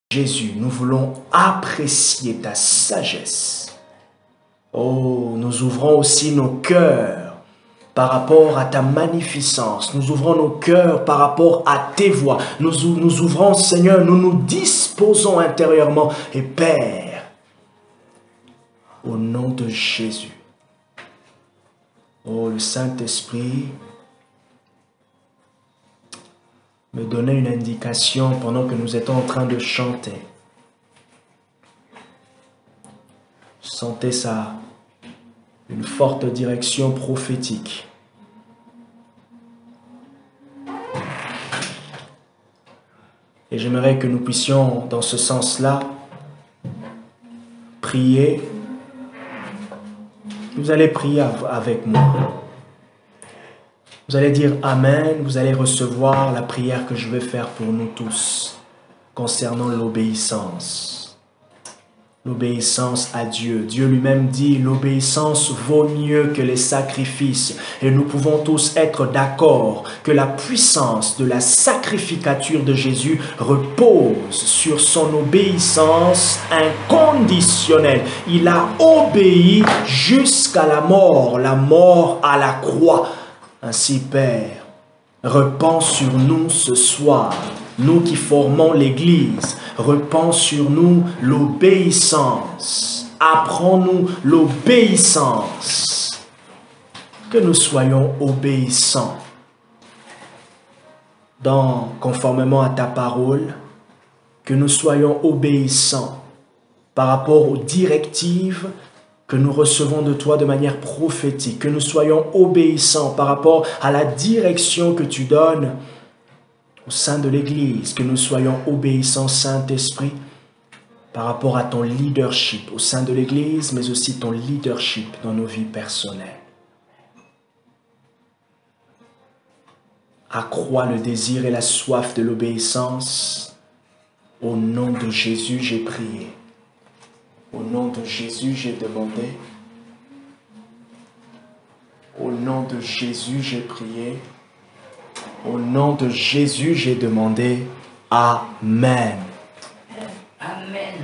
Jésus, nous voulons apprécier ta sagesse. Oh, nous ouvrons aussi nos cœurs par rapport à ta magnificence. Nous ouvrons nos cœurs par rapport à tes voies. Nous ouvrons, Seigneur, nous nous disposons intérieurement. Et Père, au nom de Jésus, oh, le Saint-Esprit me donnait une indication pendant que nous étions en train de chanter. Je sentais ça, une forte direction prophétique. Et j'aimerais que nous puissions, dans ce sens-là, prier. Vous allez prier avec moi. Vous allez dire Amen, vous allez recevoir la prière que je vais faire pour nous tous concernant l'obéissance. L'obéissance à Dieu. Dieu lui-même dit l'obéissance vaut mieux que les sacrifices. Et nous pouvons tous être d'accord que la puissance de la sacrificature de Jésus repose sur son obéissance inconditionnelle. Il a obéi jusqu'à la mort à la croix. Ainsi, Père, repens sur nous ce soir, nous qui formons l'Église, repens sur nous l'obéissance. Apprends-nous l'obéissance. Que nous soyons obéissants, conformément à ta parole, que nous soyons obéissants par rapport aux directives que nous recevons de toi de manière prophétique, que nous soyons obéissants par rapport à la direction que tu donnes au sein de l'Église, que nous soyons obéissants, Saint-Esprit, par rapport à ton leadership au sein de l'Église, mais aussi ton leadership dans nos vies personnelles. Accrois le désir et la soif de l'obéissance. Au nom de Jésus, j'ai prié. Au nom de Jésus, j'ai demandé. Au nom de Jésus, j'ai prié. Au nom de Jésus, j'ai demandé. Amen. Amen.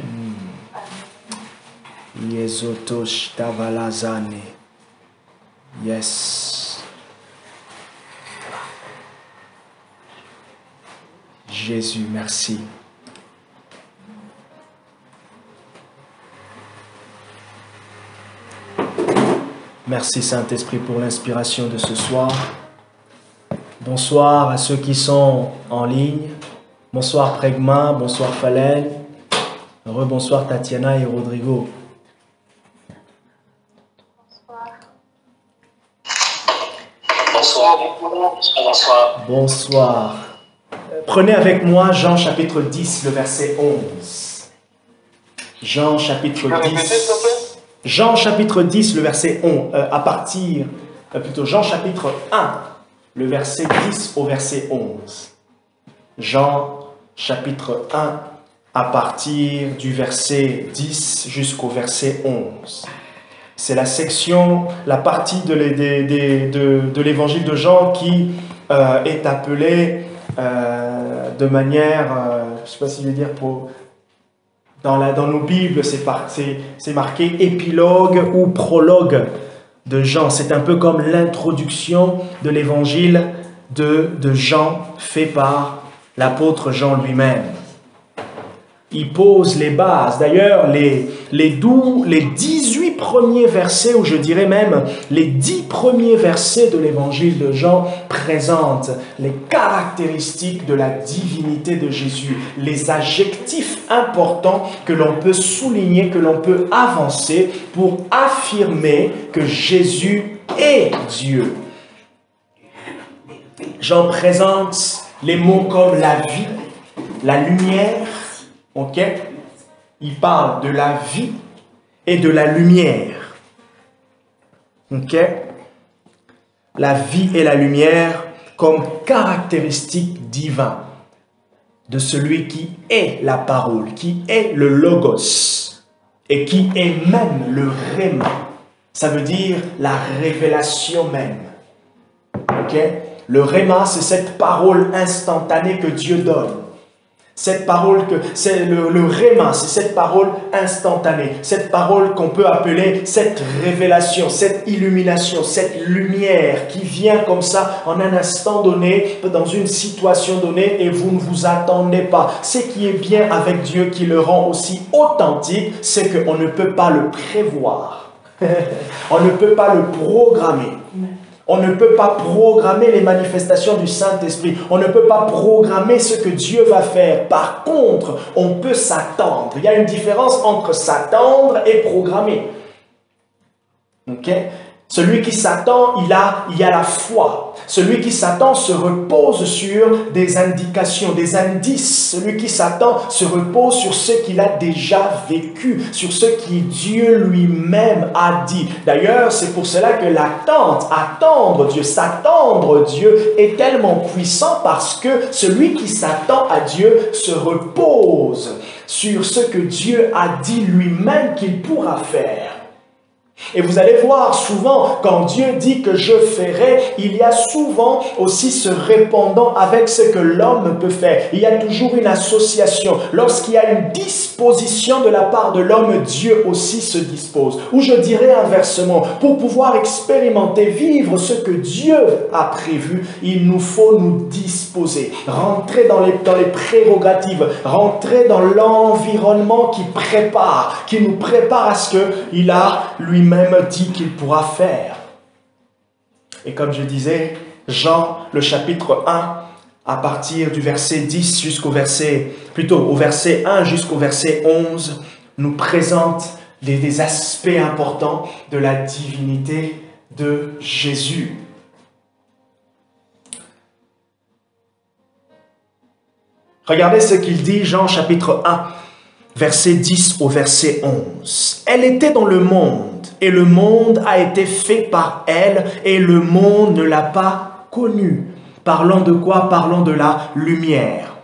Yezotosh tavalazane. Yes. Jésus, merci. Merci Saint-Esprit pour l'inspiration de ce soir. Bonsoir à ceux qui sont en ligne. Bonsoir Pregma, bonsoir Falel. Rebonsoir Tatiana et Rodrigo. Bonsoir. Bonsoir. Bonsoir. Prenez avec moi Jean chapitre 10, le verset 11. Jean chapitre 10. Jean chapitre 10, le verset 11, Jean chapitre 1, le verset 10 au verset 11. Jean chapitre 1, à partir du verset 10 jusqu'au verset 11. C'est la section, la partie de l'évangile de Jean qui est appelée de manière, je ne sais pas si je vais dire dans nos Bibles, c'est marqué épilogue ou prologue de Jean. C'est un peu comme l'introduction de l'évangile de Jean fait par l'apôtre Jean lui-même. Il pose les bases. D'ailleurs, les 18 premiers versets, ou je dirais même les 10 premiers versets de l'évangile de Jean présentent les caractéristiques de la divinité de Jésus, les adjectifs importants que l'on peut souligner, que l'on peut avancer pour affirmer que Jésus est Dieu. Jean présente les mots comme la vie, la lumière. Ok? Il parle de la vie et de la lumière. Ok? La vie et la lumière comme caractéristiques divines de celui qui est la parole, qui est le logos et qui est même le rhéma. Ça veut dire la révélation même. Ok? Le rhéma, c'est cette parole instantanée que Dieu donne. Cette parole que c'est le réma, c'est cette parole instantanée, cette parole qu'on peut appeler cette révélation, cette illumination, cette lumière qui vient comme ça en un instant donné, dans une situation donnée et vous ne vous attendez pas. Ce qui est bien avec Dieu qui le rend aussi authentique, c'est qu'on ne peut pas le prévoir. On ne peut pas le programmer. On ne peut pas programmer les manifestations du Saint-Esprit. On ne peut pas programmer ce que Dieu va faire. Par contre, on peut s'attendre. Il y a une différence entre s'attendre et programmer. Ok? Celui qui s'attend, il y a la foi. Celui qui s'attend se repose sur des indications, des indices. Celui qui s'attend se repose sur ce qu'il a déjà vécu, sur ce que Dieu lui-même a dit. D'ailleurs, c'est pour cela que l'attente, attendre Dieu, s'attendre Dieu est tellement puissant parce que celui qui s'attend à Dieu se repose sur ce que Dieu a dit lui-même qu'il pourra faire. Et vous allez voir souvent, quand Dieu dit que je ferai, il y a souvent aussi ce répondant avec ce que l'homme peut faire. Il y a toujours une association. Lorsqu'il y a une disposition de la part de l'homme, Dieu aussi se dispose. Ou je dirais inversement, pour pouvoir expérimenter, vivre ce que Dieu a prévu, il nous faut nous disposer. Rentrer dans les prérogatives, rentrer dans l'environnement qui nous prépare à ce qu'il a lui-même dit qu'il pourra faire. Et comme je disais, Jean, le chapitre 1, à partir du verset 10 jusqu'au verset, au verset 1 jusqu'au verset 11, nous présente des aspects importants de la divinité de Jésus. Regardez ce qu'il dit, Jean chapitre 1, verset 10 au verset 11. Elle était dans le monde, et le monde a été fait par elle, et le monde ne l'a pas connue. Parlant de quoi? Parlant de la lumière.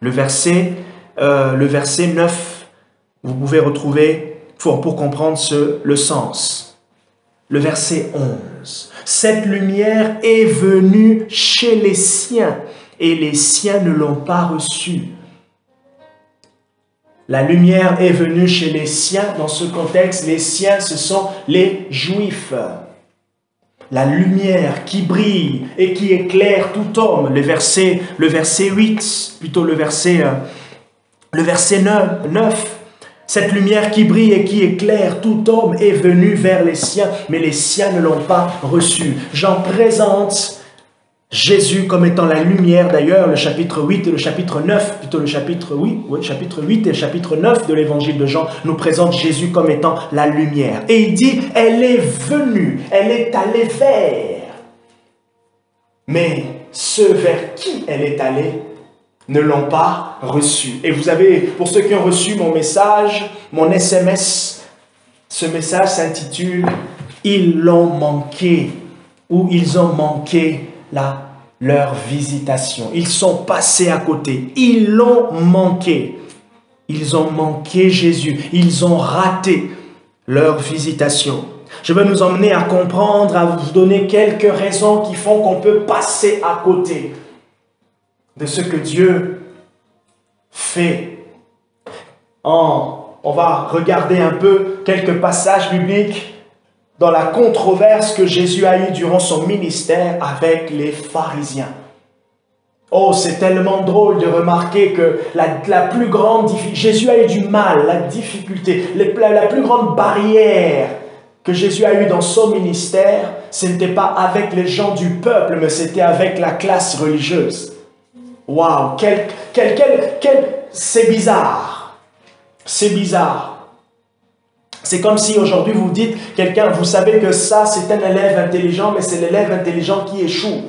Le verset 9, vous pouvez retrouver pour comprendre le sens. Le verset 11. Cette lumière est venue chez les siens, et les siens ne l'ont pas reçue. La lumière est venue chez les siens. Dans ce contexte, les siens, ce sont les Juifs. La lumière qui brille et qui éclaire tout homme. Le verset 8, plutôt le verset 9. Cette lumière qui brille et qui éclaire tout homme est venue vers les siens, mais les siens ne l'ont pas reçu. Jean présente Jésus comme étant la lumière. D'ailleurs, le chapitre 8 et le chapitre 9, plutôt le chapitre 8 et le chapitre 9 de l'évangile de Jean nous présentent Jésus comme étant la lumière. Et il dit, elle est venue, elle est allée vers. Mais ceux vers qui elle est allée ne l'ont pas reçu. Et vous avez, pour ceux qui ont reçu mon message, mon SMS, ce message s'intitule « Ils l'ont manqué » ou « Ils ont manqué leur visitation. » Ils sont passés à côté. Ils l'ont manqué. Ils ont manqué Jésus. Ils ont raté leur visitation. Je vais nous emmener à comprendre, à vous donner quelques raisons qui font qu'on peut passer à côté de ce que Dieu fait. On va regarder un peu quelques passages bibliques dans la controverse que Jésus a eue durant son ministère avec les pharisiens. Oh, c'est tellement drôle de remarquer que la plus grande difficulté, Jésus a eu du mal, la difficulté, la plus grande barrière que Jésus a eue dans son ministère, ce n'était pas avec les gens du peuple, mais c'était avec la classe religieuse. Waouh, c'est bizarre. C'est bizarre. C'est comme si aujourd'hui vous dites, quelqu'un, vous savez que ça c'est un élève intelligent, mais c'est l'élève intelligent qui échoue.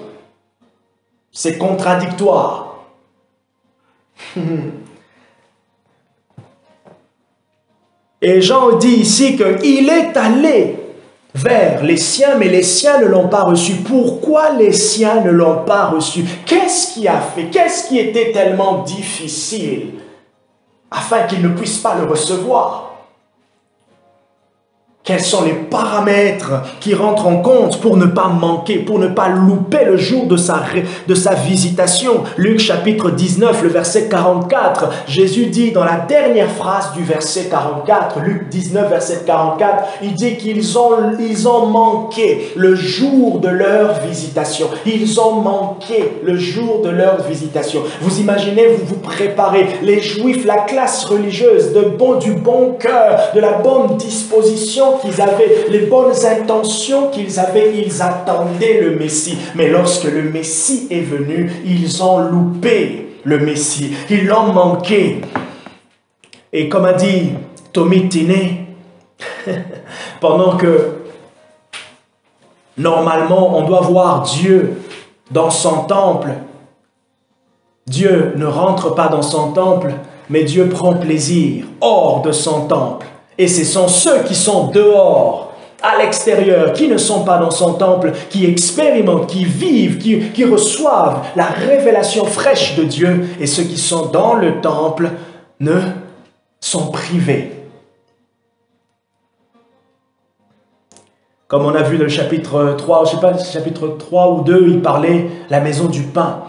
C'est contradictoire. Et Jean dit ici qu'il est allé vers les siens, mais les siens ne l'ont pas reçu. Pourquoi les siens ne l'ont pas reçu? Qu'est-ce qui a fait? Qu'est-ce qui était tellement difficile afin qu'ils ne puissent pas le recevoir? Quels sont les paramètres qui rentrent en compte pour ne pas manquer, pour ne pas louper le jour de sa visitation? Luc chapitre 19, le verset 44, Jésus dit dans la dernière phrase du verset 44, Luc 19, verset 44, il dit qu'ils ont manqué le jour de leur visitation. Ils ont manqué le jour de leur visitation. Vous imaginez, vous vous préparez, les Juifs, la classe religieuse, du bon cœur, de la bonne disposition qu'ils avaient, les bonnes intentions qu'ils avaient, ils attendaient le Messie. Mais lorsque le Messie est venu, ils ont loupé le Messie. Ils l'ont manqué. Et comme a dit Tommy Tinney, pendant que normalement on doit voir Dieu dans son temple, Dieu ne rentre pas dans son temple, mais Dieu prend plaisir hors de son temple. Et ce sont ceux qui sont dehors, à l'extérieur, qui ne sont pas dans son temple, qui expérimentent, qui vivent, qui reçoivent la révélation fraîche de Dieu. Et ceux qui sont dans le temple ne sont privés. Comme on a vu dans le chapitre 3, je ne sais pas, chapitre 3 ou 2, il parlait la maison du pain.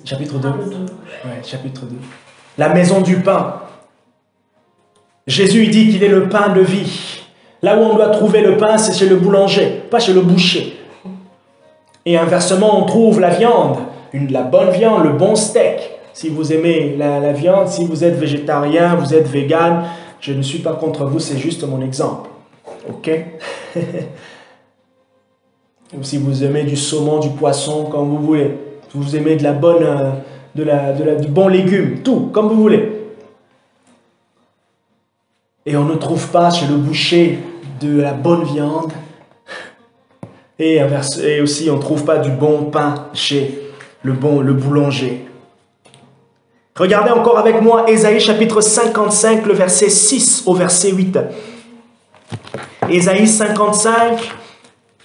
Chapitre 2. Ouais, chapitre 2. La maison du pain. Jésus dit qu'il est le pain de vie. Là où on doit trouver le pain, c'est chez le boulanger, pas chez le boucher. Et inversement, on trouve la viande, la bonne viande, le bon steak. Si vous aimez la viande, si vous êtes végétarien, vous êtes vegan, je ne suis pas contre vous, c'est juste mon exemple. Ok? Ou si vous aimez du saumon, du poisson, comme vous voulez. Si vous aimez de la bonne, du bon légume, tout, comme vous voulez. Et on ne trouve pas chez le boucher de la bonne viande. Et aussi, on ne trouve pas du bon pain chez le boulanger. Regardez encore avec moi Ésaïe chapitre 55, le verset 6 au verset 8. Ésaïe 55,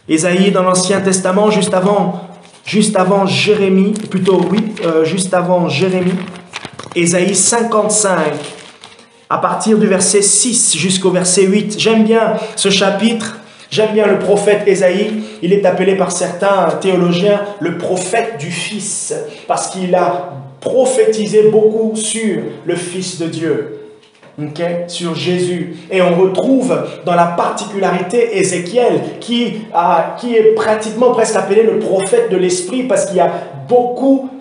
Ésaïe dans l'Ancien Testament, juste avant Jérémie, juste avant Jérémie, Ésaïe 55, à partir du verset 6 jusqu'au verset 8. J'aime bien ce chapitre, j'aime bien le prophète Ésaïe. Il est appelé par certains théologiens le prophète du Fils, parce qu'il a prophétisé beaucoup sur le Fils de Dieu. Okay, sur Jésus. Et on retrouve dans la particularité Ézéchiel qui est pratiquement presque appelé le prophète de l'Esprit, parce qu'il y a beaucoup,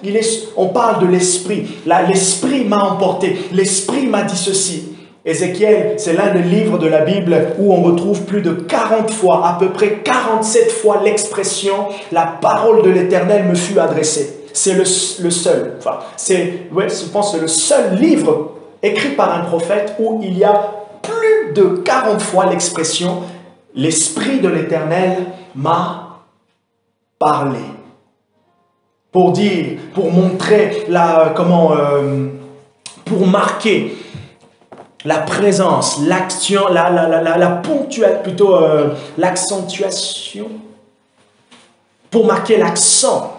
on parle de l'Esprit. Là, l'Esprit m'a emporté, l'Esprit m'a dit ceci. Ézéchiel, c'est l'un des livres de la Bible où on retrouve plus de 40 fois, à peu près 47 fois l'expression « la parole de l'Éternel me fut adressée ». C'est le seul, enfin, je pense que c'est le seul livre écrit par un prophète où il y a plus de 40 fois l'expression « l'Esprit de l'Éternel m'a parlé ». Pour montrer pour marquer la présence, l'action, l'accentuation, pour marquer l'accent,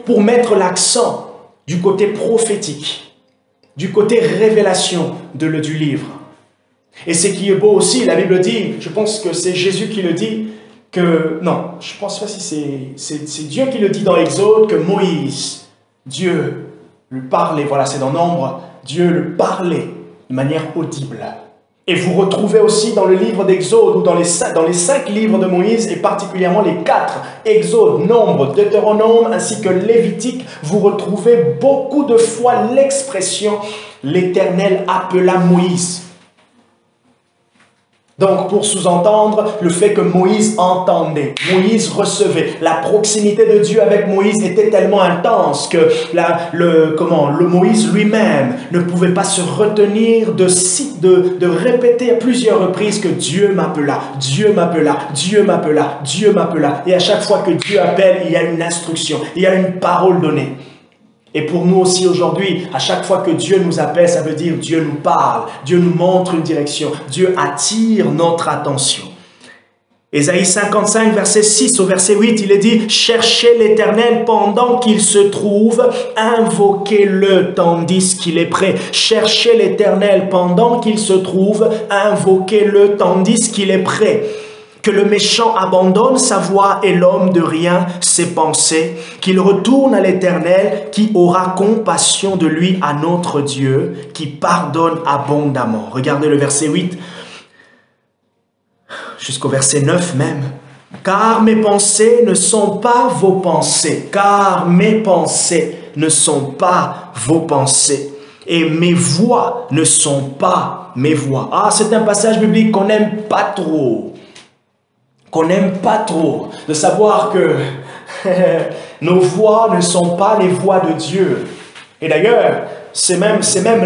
pour mettre l'accent du côté prophétique, du côté révélation du livre. Et ce qui est beau aussi, la Bible dit, je pense que c'est Jésus qui le dit, non, je ne pense pas si c'est Dieu qui le dit dans Exode, que Moïse, Dieu lui parlait, voilà, c'est dans Nombre, Dieu lui parlait de manière audible. Et vous retrouvez aussi dans le livre d'Exode, ou dans les 5 livres de Moïse, et particulièrement les 4, Exode, Nombre, Deutéronome, ainsi que Lévitique, vous retrouvez beaucoup de fois l'expression « l'Éternel appela Moïse ». Donc, pour sous-entendre le fait que Moïse entendait, Moïse recevait. La proximité de Dieu avec Moïse était tellement intense que le Moïse lui-même ne pouvait pas se retenir de répéter à plusieurs reprises que Dieu m'appela, Dieu m'appela, Dieu m'appela, Dieu m'appela. Et à chaque fois que Dieu appelle, il y a une instruction, il y a une parole donnée. Et pour nous aussi aujourd'hui, à chaque fois que Dieu nous appelle, ça veut dire Dieu nous parle, Dieu nous montre une direction, Dieu attire notre attention. Ésaïe 55, verset 6 au verset 8, il est dit « Cherchez l'Éternel pendant qu'il se trouve, invoquez-le tandis qu'il est prêt. Cherchez l'Éternel pendant qu'il se trouve, invoquez-le tandis qu'il est prêt. Que le méchant abandonne sa voie et l'homme de rien ses pensées, qu'il retourne à l'Éternel qui aura compassion de lui, à notre Dieu, qui pardonne abondamment. » Regardez le verset 8. Jusqu'au verset 9 même. « Car mes pensées ne sont pas vos pensées, car mes pensées ne sont pas vos pensées, et mes voix ne sont pas mes voix. » Ah, c'est un passage biblique qu'on n'aime pas trop. Qu'on n'aime pas trop. De savoir que nos voix ne sont pas les voix de Dieu. Et d'ailleurs, c'est même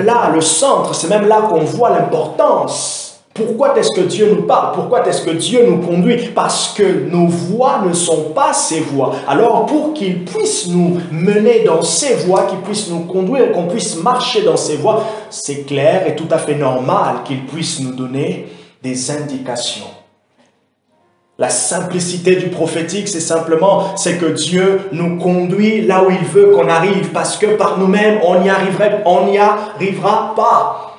là le centre, c'est même là qu'on voit l'importance. Pourquoi est-ce que Dieu nous parle? Pourquoi est-ce que Dieu nous conduit? Parce que nos voies ne sont pas ses voies. Alors pour qu'il puisse nous mener dans ses voies, qu'il puisse nous conduire, qu'on puisse marcher dans ses voies, c'est clair et tout à fait normal qu'il puisse nous donner des indications. La simplicité du prophétique, c'est que Dieu nous conduit là où il veut qu'on arrive, parce que par nous-mêmes, on n'y arrivera pas.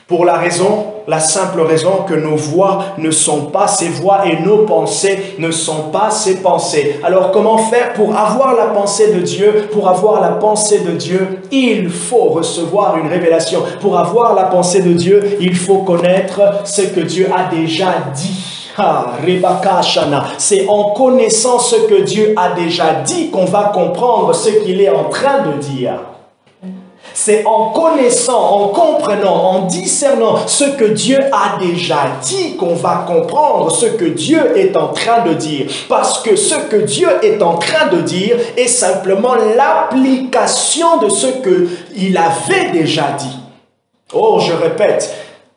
Pour la simple raison que nos voix ne sont pas ses voix et nos pensées ne sont pas ses pensées. Alors comment faire pour avoir la pensée de Dieu? Pour avoir la pensée de Dieu, il faut recevoir une révélation. Pour avoir la pensée de Dieu, il faut connaître ce que Dieu a déjà dit. C'est en connaissant ce que Dieu a déjà dit qu'on va comprendre ce qu'il est en train de dire. C'est en connaissant, en comprenant, en discernant ce que Dieu a déjà dit qu'on va comprendre ce que Dieu est en train de dire. Parce que ce que Dieu est en train de dire est simplement l'application de ce qu'il avait déjà dit. Oh, je répète,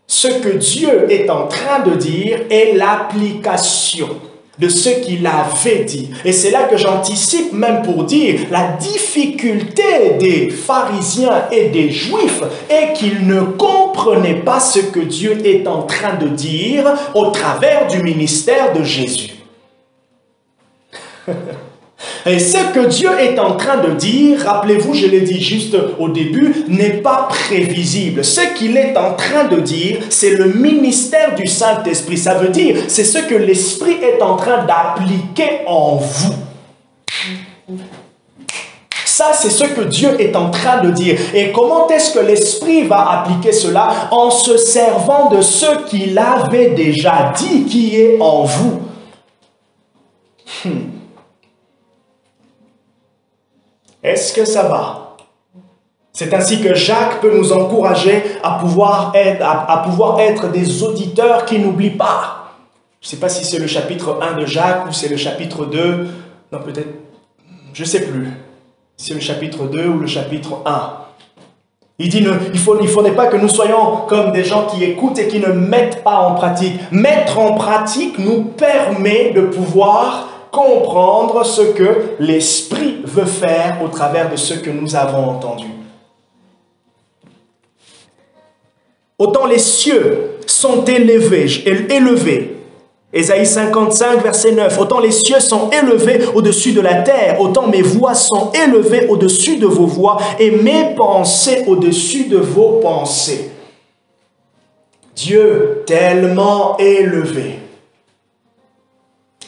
ce que Dieu est en train de dire est l'application de ce qu'il avait dit. Et c'est là que j'anticipe même pour dire la difficulté des pharisiens et des juifs est qu'ils ne comprenaient pas ce que Dieu est en train de dire au travers du ministère de Jésus. Et ce que Dieu est en train de dire, rappelez-vous, je l'ai dit juste au début, n'est pas prévisible. Ce qu'il est en train de dire, c'est le ministère du Saint-Esprit. Ça veut dire, c'est ce que l'Esprit est en train d'appliquer en vous. Ça, c'est ce que Dieu est en train de dire. Et comment est-ce que l'Esprit va appliquer cela? En se servant de ce qu'il avait déjà dit, qui est en vous. Est-ce que ça va? C'est ainsi que Jacques peut nous encourager à pouvoir être des auditeurs qui n'oublient pas. Je ne sais pas si c'est le chapitre 1 de Jacques ou c'est le chapitre 2. Non, peut-être, je ne sais plus. C'est le chapitre 2 ou le chapitre 1. Il dit, il ne faudrait pas que nous soyons comme des gens qui écoutent et qui ne mettent pas en pratique. Mettre en pratique nous permet de pouvoir comprendre ce que l'Esprit veut faire au travers de ce que nous avons entendu. Autant les cieux sont élevés. Ésaïe 55, verset 9. Autant les cieux sont élevés au-dessus de la terre, autant mes voix sont élevées au-dessus de vos voix et mes pensées au-dessus de vos pensées. Dieu tellement élevé.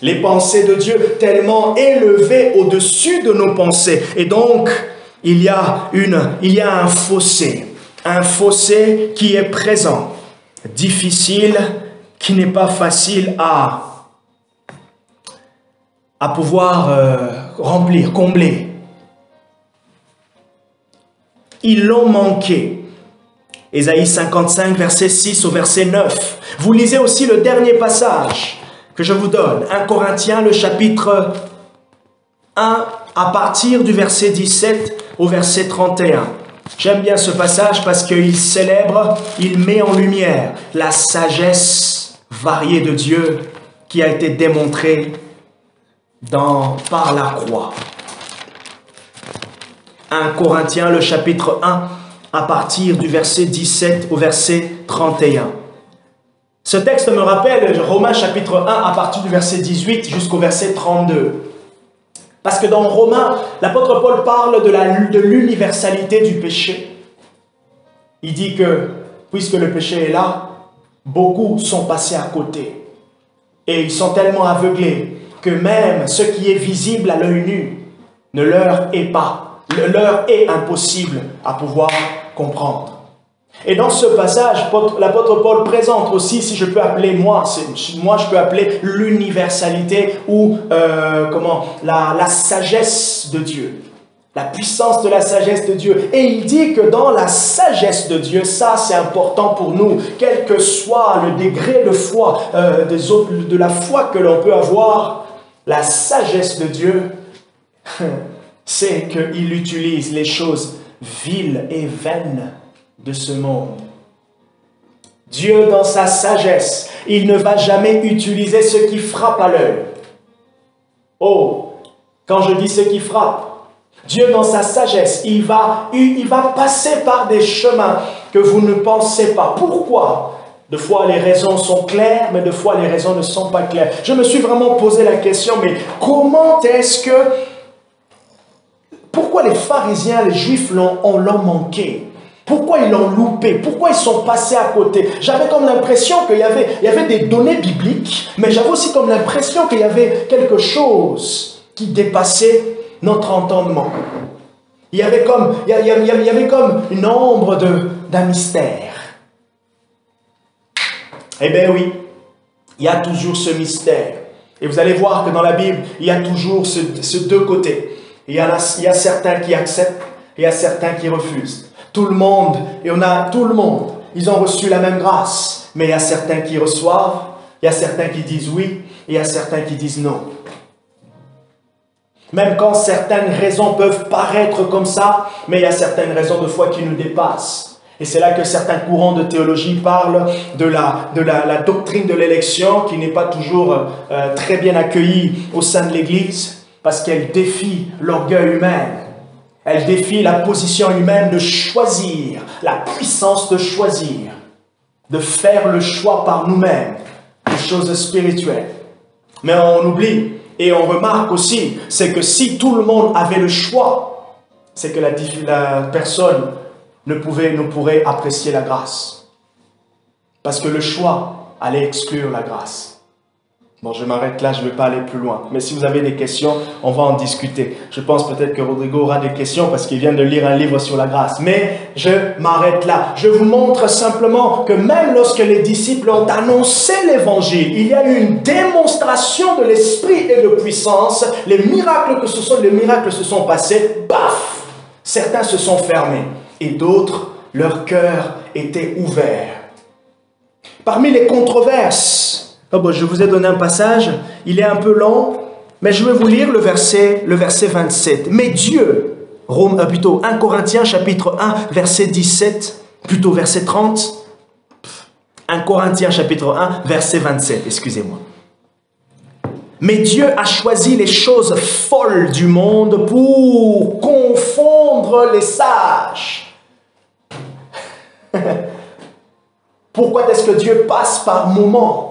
Les pensées de Dieu tellement élevées au-dessus de nos pensées. Et donc, il y a un fossé qui est présent, difficile, qui n'est pas facile à pouvoir remplir, combler. Ils l'ont manqué. Ésaïe 55, verset 6 au verset 9. Vous lisez aussi le dernier passage que je vous donne, 1 Corinthiens, le chapitre 1, à partir du verset 17 au verset 31. J'aime bien ce passage parce qu'il célèbre, il met en lumière la sagesse variée de Dieu qui a été démontrée par la croix. 1 Corinthiens, le chapitre 1, à partir du verset 17 au verset 31. Ce texte me rappelle Romains chapitre 1 à partir du verset 18 jusqu'au verset 32. Parce que dans Romains, l'apôtre Paul parle de l'universalité du péché. Il dit que, puisque le péché est là, beaucoup sont passés à côté. Et ils sont tellement aveuglés que même ce qui est visible à l'œil nu ne leur est impossible à pouvoir comprendre. Et dans ce passage, l'apôtre Paul présente aussi, si je peux appeler je peux appeler l'universalité ou la sagesse de Dieu. La puissance de la sagesse de Dieu. Et il dit que dans la sagesse de Dieu, ça c'est important pour nous, quel que soit le degré de foi, de la foi que l'on peut avoir, la sagesse de Dieu, c'est qu'il utilise les choses viles et vaines de ce monde. Dieu, dans sa sagesse, il ne va jamais utiliser ce qui frappe à l'œil. Oh, quand je dis ce qui frappe, Dieu, dans sa sagesse, il va passer par des chemins que vous ne pensez pas. Pourquoi? De fois, les raisons sont claires, mais de fois, les raisons ne sont pas claires. Je me suis vraiment posé la question, mais pourquoi les pharisiens, les juifs l'ont manqué? Pourquoi ils l'ont loupé? Pourquoi ils sont passés à côté? J'avais comme l'impression qu'il y avait des données bibliques, mais j'avais aussi comme l'impression qu'il y avait quelque chose qui dépassait notre entendement. Il y avait comme une ombre d'un mystère. Eh bien oui, il y a toujours ce mystère. Et vous allez voir que dans la Bible, il y a toujours ce deux côtés. Il y a certains qui acceptent, et il y a certains qui refusent. Tout le monde, ils ont reçu la même grâce. Mais il y a certains qui reçoivent, il y a certains qui disent oui, et il y a certains qui disent non. Même quand certaines raisons peuvent paraître comme ça, mais il y a certaines raisons de foi qui nous dépassent. Et c'est là que certains courants de théologie parlent de la doctrine de l'élection qui n'est pas toujours très bien accueillie au sein de l'Église parce qu'elle défie l'orgueil humain. Elle défie la position humaine de choisir, la puissance de choisir, de faire le choix par nous-mêmes des choses spirituelles. Mais on oublie et on remarque aussi, c'est que si tout le monde avait le choix, c'est que la personne ne pourrait apprécier la grâce. Parce que le choix allait exclure la grâce. Bon, je m'arrête là, je ne vais pas aller plus loin. Mais si vous avez des questions, on va en discuter. Je pense peut-être que Rodrigo aura des questions parce qu'il vient de lire un livre sur la grâce. Mais je m'arrête là. Je vous montre simplement que même lorsque les disciples ont annoncé l'évangile, il y a eu une démonstration de l'esprit et de puissance. Les miracles se sont passés, baf! Certains se sont fermés et d'autres, leur cœur était ouvert. Parmi les controverses, je vous ai donné un passage, il est un peu long, mais je vais vous lire le verset 27. Mais Dieu, 1 Corinthiens chapitre 1, verset 17, plutôt verset 30, 1 Corinthiens chapitre 1, verset 27, excusez-moi. Mais Dieu a choisi les choses folles du monde pour confondre les sages. Pourquoi est-ce que Dieu passe par moments?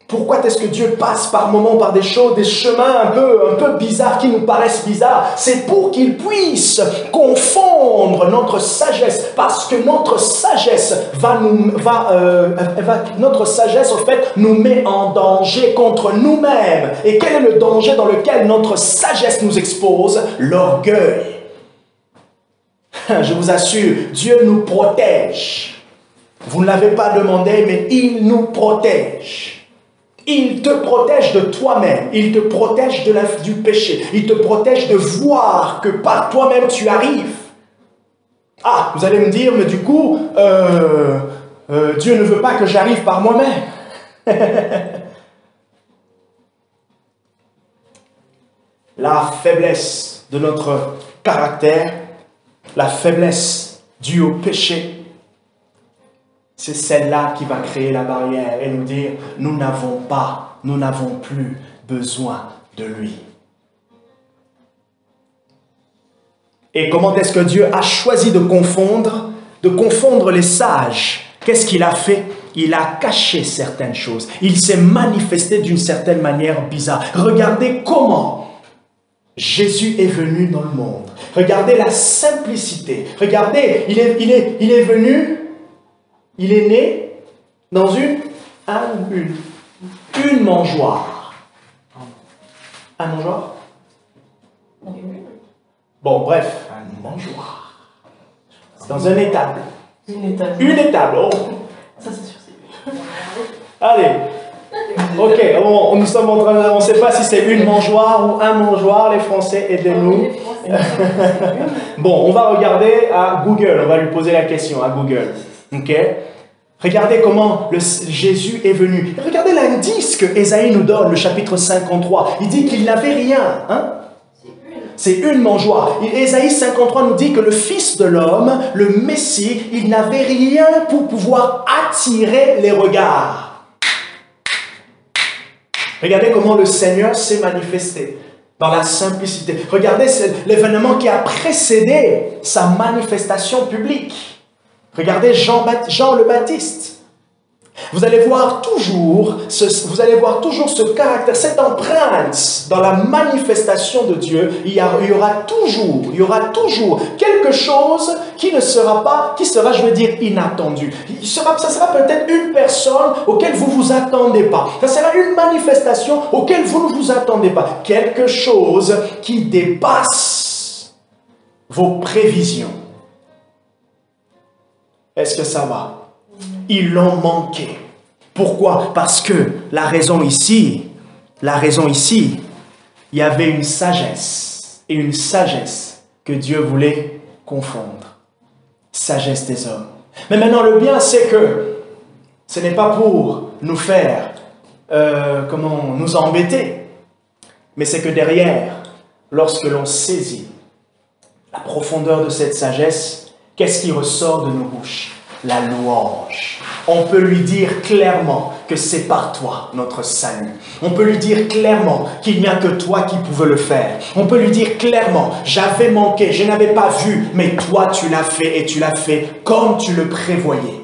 Pourquoi est-ce que Dieu passe par moments par des choses, des chemins un peu bizarres qui nous paraissent bizarres? C'est pour qu'il puisse confondre notre sagesse, parce que notre sagesse notre sagesse en fait nous met en danger contre nous-mêmes. Et quel est le danger dans lequel notre sagesse nous expose? L'orgueil. Je vous assure, Dieu nous protège. Vous ne l'avez pas demandé, mais il nous protège. Il te protège de toi-même, il te protège du péché, il te protège de voir que par toi-même tu arrives. Ah, vous allez me dire, mais du coup, Dieu ne veut pas que j'arrive par moi-même. La faiblesse de notre caractère, la faiblesse due au péché, c'est celle-là qui va créer la barrière et nous dire, nous n'avons plus besoin de lui. Et comment est-ce que Dieu a choisi de confondre les sages qu'est-ce qu'il a fait? Il a caché certaines choses. Il s'est manifesté d'une certaine manière bizarre. Regardez comment Jésus est venu dans le monde. Regardez la simplicité. Regardez, il est venu, il est né dans une mangeoire. Un mangeoire? Bon, bref, un mangeoire. Dans un étable. Une étable, oh. Ça, c'est sûr, c'est lui. Allez. Ok, nous sommes en train on ne sait pas si c'est une mangeoire ou un mangeoire, les Français, aidez-nous. Bon, on va regarder à Google, on va lui poser la question à Google. Ok? Regardez comment Jésus est venu. Regardez l'indice que Ésaïe nous donne, le chapitre 53. Il dit qu'il n'avait rien. Hein? C'est une mangeoire. Ésaïe 53 nous dit que le Fils de l'homme, le Messie, il n'avait rien pour pouvoir attirer les regards. Regardez comment le Seigneur s'est manifesté dans la simplicité. Regardez l'événement qui a précédé sa manifestation publique. Regardez Jean le Baptiste. Vous allez voir toujours ce caractère, cette empreinte dans la manifestation de Dieu. Il y aura toujours quelque chose qui sera, je veux dire, inattendu. Ça sera peut-être une personne auquel vous ne vous attendez pas. Ça sera une manifestation auquel vous ne vous attendez pas. Quelque chose qui dépasse vos prévisions. Est-ce que ça va? Ils l'ont manqué. Pourquoi? Parce que la raison ici, il y avait une sagesse. Et une sagesse que Dieu voulait confondre. Sagesse des hommes. Mais maintenant, le bien, c'est que ce n'est pas pour nous faire, nous embêter. Mais c'est que derrière, lorsque l'on saisit la profondeur de cette sagesse, qu'est-ce qui ressort de nos bouches? La louange. On peut lui dire clairement que c'est par toi notre salut. On peut lui dire clairement qu'il n'y a que toi qui pouvais le faire. On peut lui dire clairement, j'avais manqué, je n'avais pas vu, mais toi tu l'as fait et tu l'as fait comme tu le prévoyais.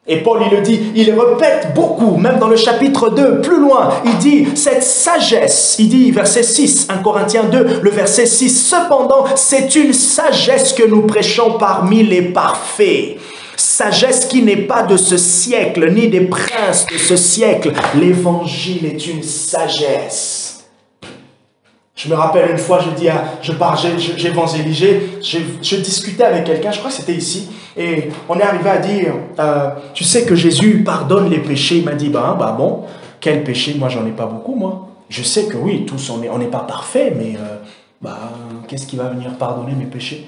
Et Paul, il le dit, il répète beaucoup, même dans le chapitre 2, plus loin, il dit, cette sagesse, il dit, verset 6, 1 Corinthiens 2, le verset 6, cependant, c'est une sagesse que nous prêchons parmi les parfaits. Sagesse qui n'est pas de ce siècle, ni des princes de ce siècle. L'évangile est une sagesse. Je me rappelle une fois, j'évangélisais, je discutais avec quelqu'un, je crois que c'était ici, et on est arrivé à dire, tu sais que Jésus pardonne les péchés. Il m'a dit, bon, quel péché? Moi, j'en ai pas beaucoup, moi. Je sais que oui, tous, on n'est pas parfaits, mais qu'est-ce qui va venir pardonner mes péchés?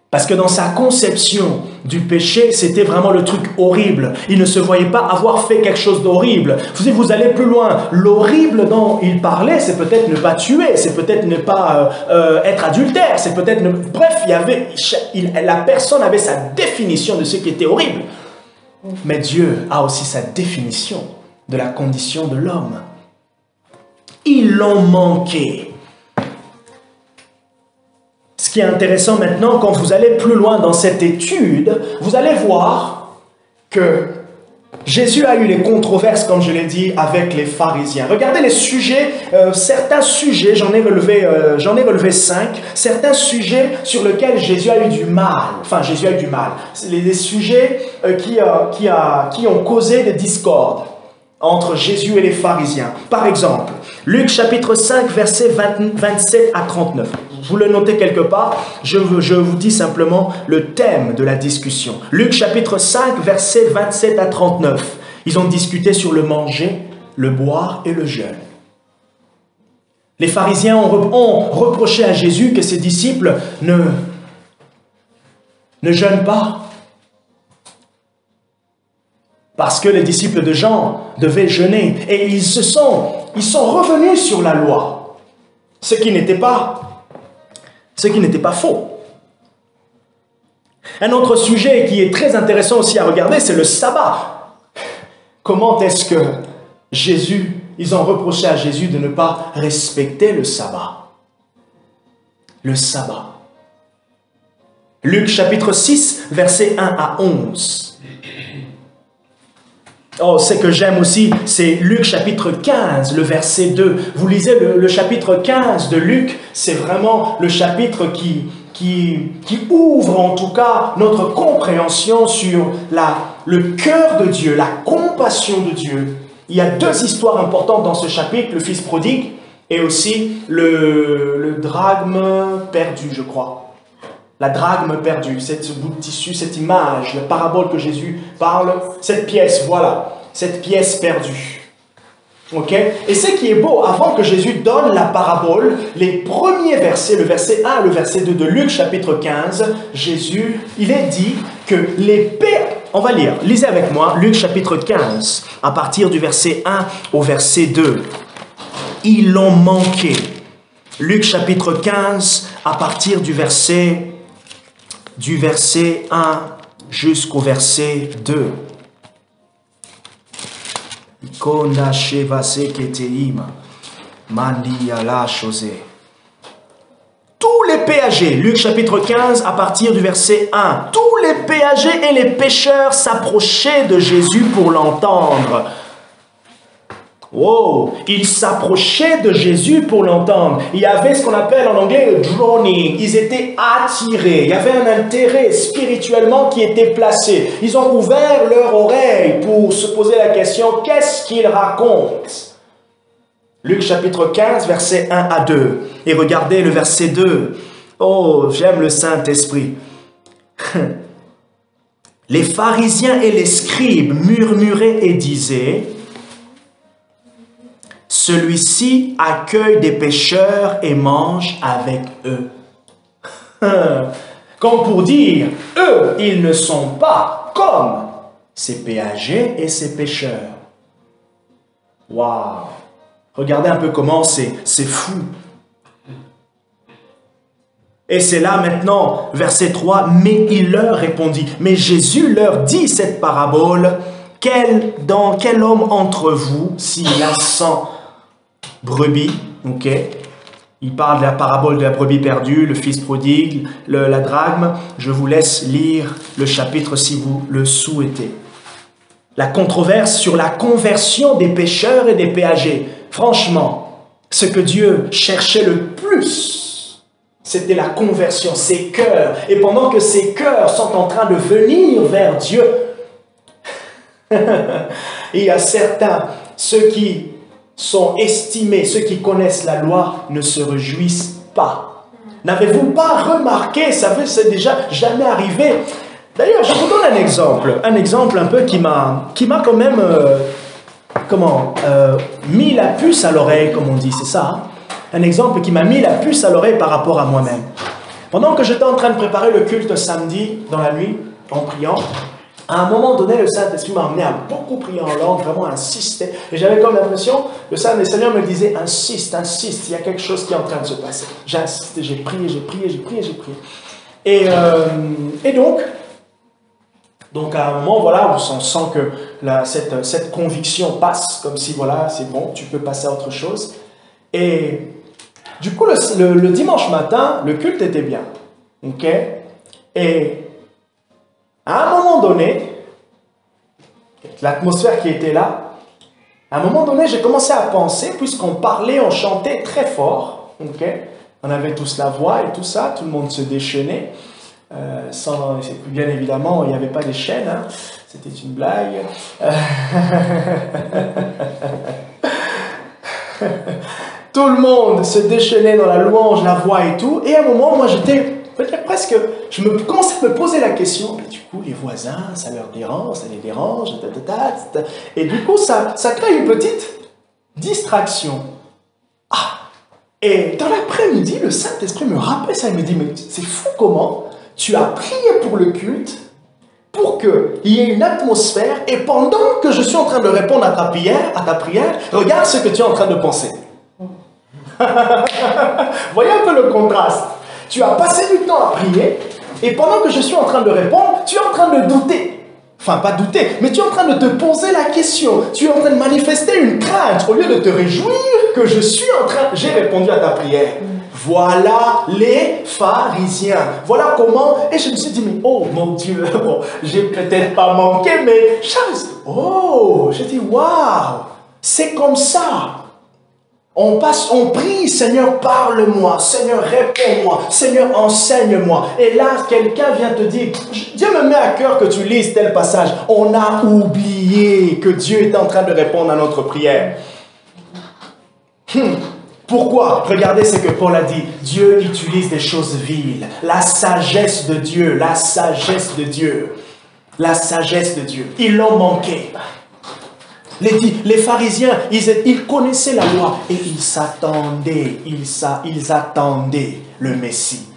Parce que dans sa conception du péché, c'était vraiment le truc horrible. Il ne se voyait pas avoir fait quelque chose d'horrible. Vous allez plus loin. L'horrible dont il parlait, c'est peut-être ne pas tuer, c'est peut-être ne pas être adultère, c'est peut-être... Bref, la personne avait sa définition de ce qui était horrible. Mais Dieu a aussi sa définition de la condition de l'homme. Ils l'ont manqué. Ce qui est intéressant maintenant, quand vous allez plus loin dans cette étude, vous allez voir que Jésus a eu les controverses, comme je l'ai dit, avec les pharisiens. Regardez les sujets, certains sujets, j'en ai relevé 5, certains sujets sur lesquels Jésus a eu du mal. Les sujets qui ont causé des discordes entre Jésus et les pharisiens. Par exemple, Luc chapitre 5, versets 27 à 39. Vous le notez quelque part, je vous dis simplement le thème de la discussion. Luc chapitre 5, versets 27 à 39. Ils ont discuté sur le manger, le boire et le jeûne. Les pharisiens ont reproché à Jésus que ses disciples ne jeûnent pas. Parce que les disciples de Jean devaient jeûner. Et ils sont revenus sur la loi. Ce qui n'était pas faux. Un autre sujet qui est très intéressant aussi à regarder, c'est le sabbat. Comment est-ce que ils ont reproché à Jésus de ne pas respecter le sabbat. Le sabbat. Luc chapitre 6, versets 1 à 11. Oh, ce que j'aime aussi, c'est Luc chapitre 15, le verset 2. Vous lisez le chapitre 15 de Luc, c'est vraiment le chapitre qui ouvre en tout cas notre compréhension sur le cœur de Dieu, la compassion de Dieu. Il y a deux histoires importantes dans ce chapitre, le fils prodigue et aussi le drachme perdu, je crois. La drachme perdue, ce bout de tissu, cette image, la parabole que Jésus parle, cette pièce, voilà, cette pièce perdue. Ok? Et ce qui est beau, avant que Jésus donne la parabole, les premiers versets, le verset 1 et le verset 2 de Luc chapitre 15, Jésus, il est dit que on va lire, lisez avec moi, Luc chapitre 15, à partir du verset 1 au verset 2. Ils l'ont manqué. Luc chapitre 15, à partir du verset 1 jusqu'au verset 2. Tous les péagers, Luc chapitre 15, à partir du verset 1, tous les péagers et les pécheurs s'approchaient de Jésus pour l'entendre. Wow, ils s'approchaient de Jésus pour l'entendre. Il y avait ce qu'on appelle en anglais le droning. Ils étaient attirés. Il y avait un intérêt spirituellement qui était placé. Ils ont ouvert leur oreille pour se poser la question, qu'est-ce qu'il raconte? Luc chapitre 15, versets 1 à 2. Et regardez le verset 2. Oh, j'aime le Saint-Esprit. Les pharisiens et les scribes murmuraient et disaient, celui-ci accueille des pécheurs et mange avec eux. Comme pour dire, eux, ils ne sont pas comme ces péagers et ces pécheurs. Waouh! Regardez un peu comment c'est fou. Et c'est là maintenant, verset 3, mais il leur répondit. Mais Jésus leur dit cette parabole, dans quel homme entre vous, s'il a 100 brebis, ok? Il parle de la parabole de la brebis perdue, le fils prodigue, la drachme. Je vous laisse lire le chapitre si vous le souhaitez. La controverse sur la conversion des pécheurs et des péagers. Franchement, ce que Dieu cherchait le plus, c'était la conversion, ces cœurs. Et pendant que ces cœurs sont en train de venir vers Dieu, il y a certains, ceux qui sont estimés, ceux qui connaissent la loi, ne se réjouissent pas. N'avez-vous pas remarqué, ça c'est déjà jamais arrivé. D'ailleurs, je vous donne un exemple un peu qui m'a quand même, mis la puce à l'oreille, comme on dit, c'est ça, hein? Un exemple qui m'a mis la puce à l'oreille par rapport à moi-même. Pendant que j'étais en train de préparer le culte samedi, dans la nuit, en priant, à un moment donné, le Saint-Esprit m'a amené à beaucoup prier en langue, vraiment insister. Et j'avais comme l'impression, le Seigneur me disait, insiste, il y a quelque chose qui est en train de se passer. J'ai insisté, j'ai prié. Et donc à un moment, voilà, on sent que cette conviction passe, comme si, voilà, c'est bon, tu peux passer à autre chose. Et du coup, le dimanche matin, le culte était bien. Ok? Et à un moment donné, l'atmosphère qui était là, à un moment donné, j'ai commencé à penser, puisqu'on parlait, on chantait très fort, okay? On avait tous la voix et tout ça, tout le monde se déchaînait, bien évidemment, il n'y avait pas des chaînes, hein? C'était une blague. Tout le monde se déchaînait dans la louange, la voix et tout, et à un moment, moi j'étais... Presque, je commençais à me poser la question, mais du coup, les voisins, ça leur dérange, ça les dérange, et du coup, ça crée une petite distraction. Et dans l'après-midi, le Saint-Esprit me rappelle ça, il me dit, mais c'est fou comment tu as prié pour le culte, pour qu'il y ait une atmosphère, et pendant que je suis en train de répondre à ta prière, regarde ce que tu es en train de penser. Voyez un peu le contraste. Tu as passé du temps à prier, et pendant que je suis en train de répondre, tu es en train de douter. Enfin, pas douter, mais tu es en train de te poser la question. Tu es en train de manifester une crainte, au lieu de te réjouir que j'ai répondu à ta prière. voilà les pharisiens. Voilà comment. Et je me suis dit, mais oh mon Dieu, bon, j'ai peut-être pas manqué, mais oh, j'ai dit, waouh, c'est comme ça. On prie, Seigneur, parle-moi, Seigneur, réponds-moi, Seigneur, enseigne-moi. Et là, quelqu'un vient te dire, Dieu me met à cœur que tu lises tel passage. On a oublié que Dieu est en train de répondre à notre prière. Pourquoi? Regardez ce que Paul a dit. Dieu utilise des choses viles. La sagesse de Dieu, la sagesse de Dieu, la sagesse de Dieu. Ils l'ont manqué. Les pharisiens, ils connaissaient la loi et ils s'attendaient, ils attendaient le Messie.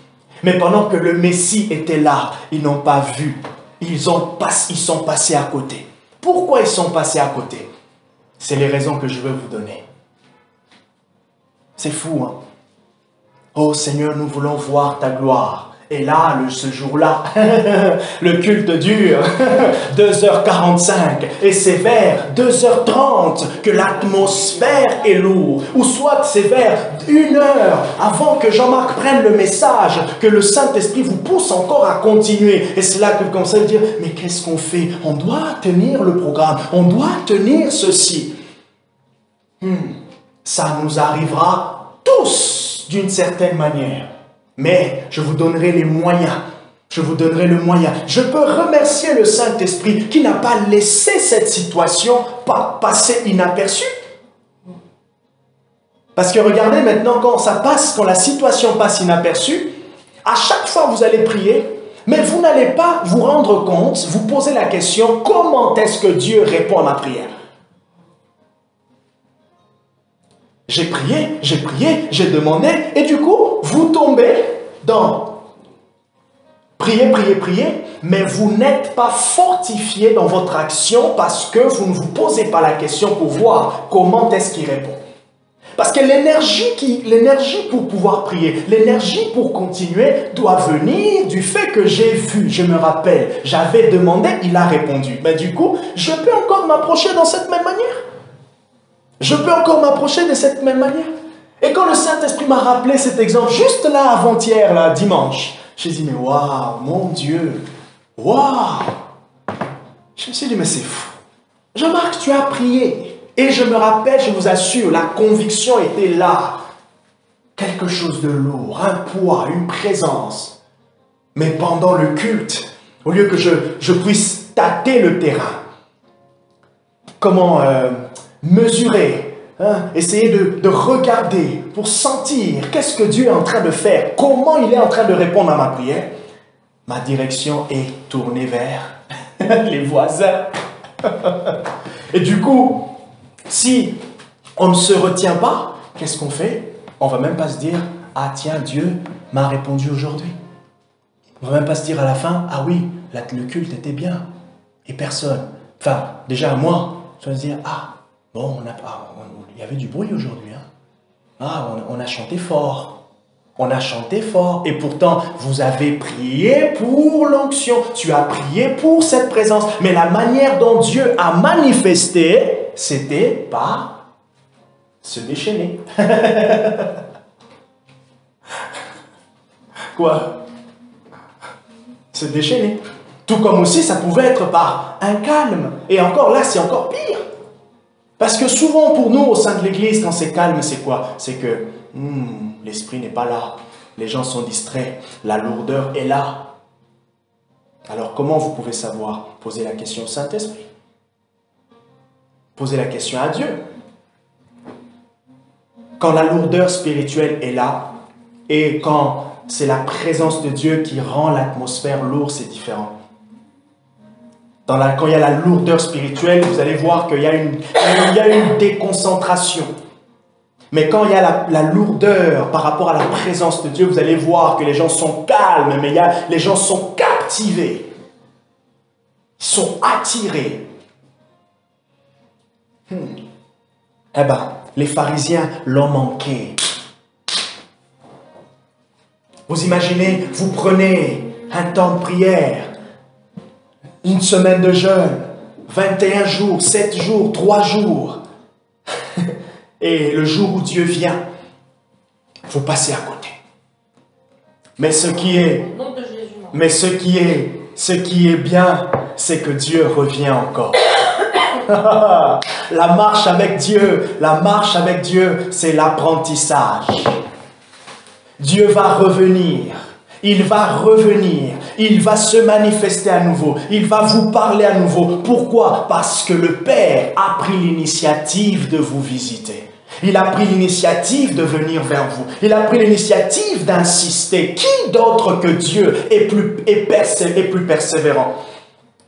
Mais pendant que le Messie était là, ils n'ont pas vu. Ils sont passés à côté. Pourquoi ils sont passés à côté? C'est les raisons que je veux vous donner. C'est fou, hein? Oh Seigneur, nous voulons voir ta gloire. Et là, ce jour-là, le culte dure 2h45 et c'est vers 2h30 que l'atmosphère est lourde. Ou soit c'est vers 1 heure avant que Jean-Marc prenne le message, que le Saint-Esprit vous pousse encore à continuer. Et c'est là que le conseil dit, mais qu'est-ce qu'on fait? On doit tenir le programme, on doit tenir ceci. Ça nous arrivera tous d'une certaine manière. Mais je vous donnerai les moyens. Je vous donnerai le moyen. Je peux remercier le Saint-Esprit qui n'a pas laissé cette situation passer inaperçue. Parce que regardez maintenant, quand la situation passe inaperçue, à chaque fois vous allez prier, mais vous n'allez pas vous rendre compte, vous poser la question, comment est-ce que Dieu répond à ma prière? J'ai prié, j'ai demandé, et du coup, vous tombez dans prier, mais vous n'êtes pas fortifié dans votre action parce que vous ne vous posez pas la question pour voir comment est-ce qu'il répond. Parce que l'énergie pour pouvoir prier, l'énergie pour continuer doit venir du fait que j'ai vu, je me rappelle, j'avais demandé, il a répondu. Mais du coup, je peux encore m'approcher dans cette même manière. Je peux encore m'approcher de cette même manière. Et quand le Saint-Esprit m'a rappelé cet exemple, juste là, avant-hier, là, dimanche, j'ai dit, mais waouh, mon Dieu, waouh. Je me suis dit, mais c'est fou. Jean-Marc, tu as prié. Et je me rappelle, je vous assure, la conviction était là. Quelque chose de lourd, un poids, une présence. Mais pendant le culte, au lieu que je puisse tâter le terrain, comment mesurer, essayer de regarder pour sentir qu'est-ce que Dieu est en train de faire, comment il est en train de répondre à ma prière, ma direction est tournée vers les voisins. Et du coup, si on ne se retient pas, qu'est-ce qu'on fait? On ne va même pas se dire, ah tiens, Dieu m'a répondu aujourd'hui. On ne va même pas se dire à la fin, ah oui, le culte était bien. Et personne, enfin, déjà moi, je vais se dire, ah, bon, il y avait du bruit aujourd'hui. Hein? Ah, on a chanté fort. On a chanté fort. Et pourtant, vous avez prié pour l'onction. Tu as prié pour cette présence. Mais la manière dont Dieu a manifesté, c'était par se déchaîner. Quoi? Se déchaîner. Tout comme aussi, ça pouvait être par un calme. Et encore là, c'est encore pire. Parce que souvent, pour nous, au sein de l'Église, quand c'est calme, c'est quoi? C'est que l'esprit n'est pas là. Les gens sont distraits. La lourdeur est là. Alors, comment vous pouvez savoir? Posez la question au Saint-Esprit. Posez la question à Dieu. Quand la lourdeur spirituelle est là, et quand c'est la présence de Dieu qui rend l'atmosphère lourde, c'est différent. Quand il y a la lourdeur spirituelle, vous allez voir qu'il y a une déconcentration. Mais quand il y a la lourdeur par rapport à la présence de Dieu, vous allez voir que les gens sont calmes, mais les gens sont captivés. Ils sont attirés. Eh bien, les pharisiens l'ont manqué. Vous imaginez, vous prenez un temps de prière, une semaine de jeûne, 21 jours, 7 jours, 3 jours. Et le jour où Dieu vient, Vous passez à côté. Mais ce qui est, ce qui est bien, c'est que Dieu revient encore. La marche avec Dieu, c'est l'apprentissage. Dieu va revenir. Il va revenir. Il va se manifester à nouveau. Il va vous parler à nouveau. Pourquoi? Parce que le Père a pris l'initiative de vous visiter. Il a pris l'initiative de venir vers vous. Il a pris l'initiative d'insister. Qui d'autre que Dieu est plus persévérant?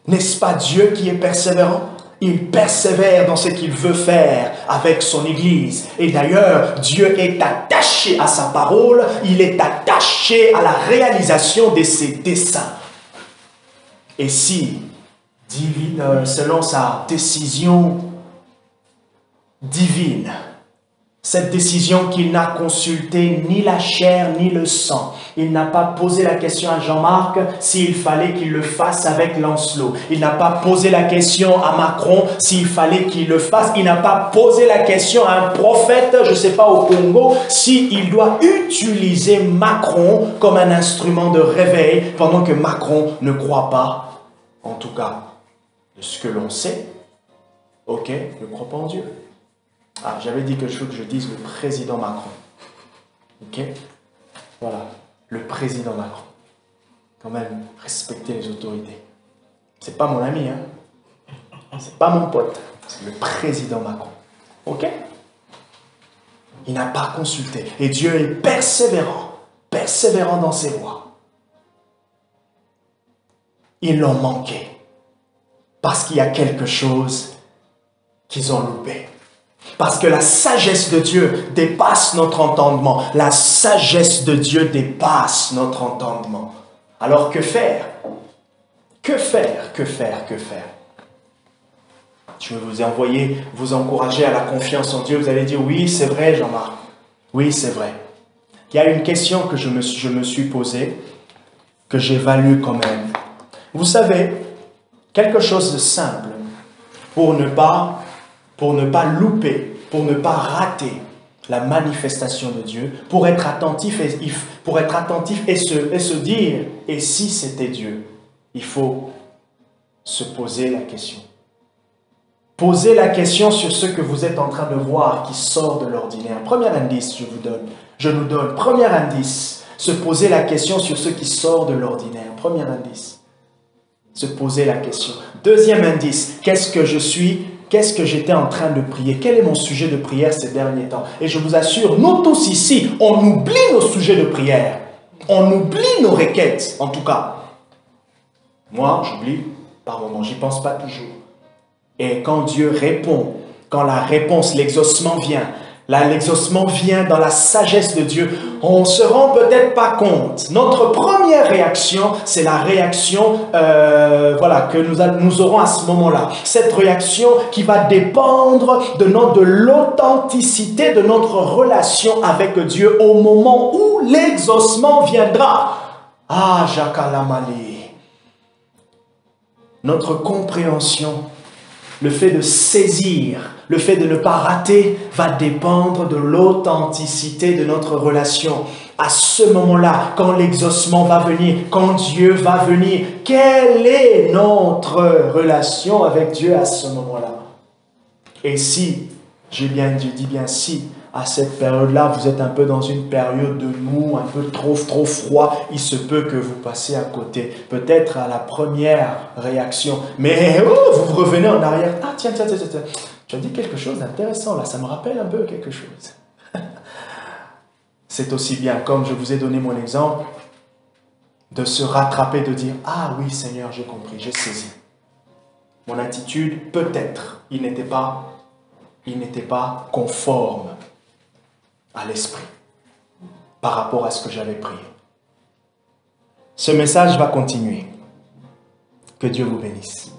N'est-ce pas Dieu qui est persévérant? Il persévère dans ce qu'il veut faire avec son Église. Et d'ailleurs, Dieu est attaché à sa parole. Il est attaché à la réalisation de ses desseins. Et si, selon sa décision divine, cette décision qu'il n'a consulté ni la chair ni le sang. Il n'a pas posé la question à Jean-Marc s'il fallait qu'il le fasse avec Lancelot. Il n'a pas posé la question à Macron s'il fallait qu'il le fasse. Il n'a pas posé la question à un prophète, je ne sais pas, au Congo, s'il doit utiliser Macron comme un instrument de réveil pendant que Macron ne croit pas, en tout cas, de ce que l'on sait, ok, ne croit pas en Dieu. Ah, j'avais dit que je veux que je dise le président Macron. Ok? Voilà, le président Macron. Quand même, respecter les autorités. C'est pas mon ami, hein? C'est pas mon pote. C'est le président Macron. Ok? Il n'a pas consulté. Et Dieu est persévérant dans ses voies. Ils l'ont manqué. Parce qu'il y a quelque chose qu'ils ont loupé. Parce que la sagesse de Dieu dépasse notre entendement. La sagesse de Dieu dépasse notre entendement. Alors que faire? Que faire? Que faire? Que faire? Je vais vous encourager à la confiance en Dieu. Vous allez dire, oui, c'est vrai, Jean-Marc. Oui, c'est vrai. Il y a une question que je me suis posée, que j'évalue quand même. Vous savez, quelque chose de simple pour ne pas louper, pour ne pas rater la manifestation de Dieu, pour être attentif et se dire, et si c'était Dieu? Il faut se poser la question. Posez la question sur ce que vous êtes en train de voir qui sort de l'ordinaire. Premier indice, je nous donne. Premier indice, se poser la question sur ce qui sort de l'ordinaire. Premier indice, se poser la question. Deuxième indice, qu'est-ce que j'étais en train de prier? Quel est mon sujet de prière ces derniers temps? Et je vous assure, nous tous ici, on oublie nos sujets de prière. On oublie nos requêtes, en tout cas. Moi, j'oublie par moments, j'y pense pas toujours. Et quand Dieu répond, quand la réponse, l'exaucement vient, l'exaucement vient dans la sagesse de Dieu, on ne se rend peut-être pas compte. Notre première réaction, c'est la réaction que nous aurons à ce moment-là. Cette réaction qui va dépendre de l'authenticité de notre relation avec Dieu au moment où l'exaucement viendra. Ah, Jakalamali. Notre compréhension, le fait de saisir, le fait de ne pas rater va dépendre de l'authenticité de notre relation. À ce moment-là, quand l'exaucement va venir, quand Dieu va venir, quelle est notre relation avec Dieu à ce moment-là? Et si, dis bien si, à cette période-là, vous êtes un peu dans une période de mou, un peu trop froid, il se peut que vous passiez à côté. Peut-être à la première réaction. Mais vous revenez en arrière. Ah tiens, tu as dit quelque chose d'intéressant là, ça me rappelle un peu quelque chose. C'est aussi bien, comme je vous ai donné mon exemple, de se rattraper, de dire « Ah oui Seigneur, j'ai compris, j'ai saisi. » Mon attitude, peut-être, il n'était pas conforme à l'esprit par rapport à ce que j'avais prié. Ce message va continuer. Que Dieu vous bénisse.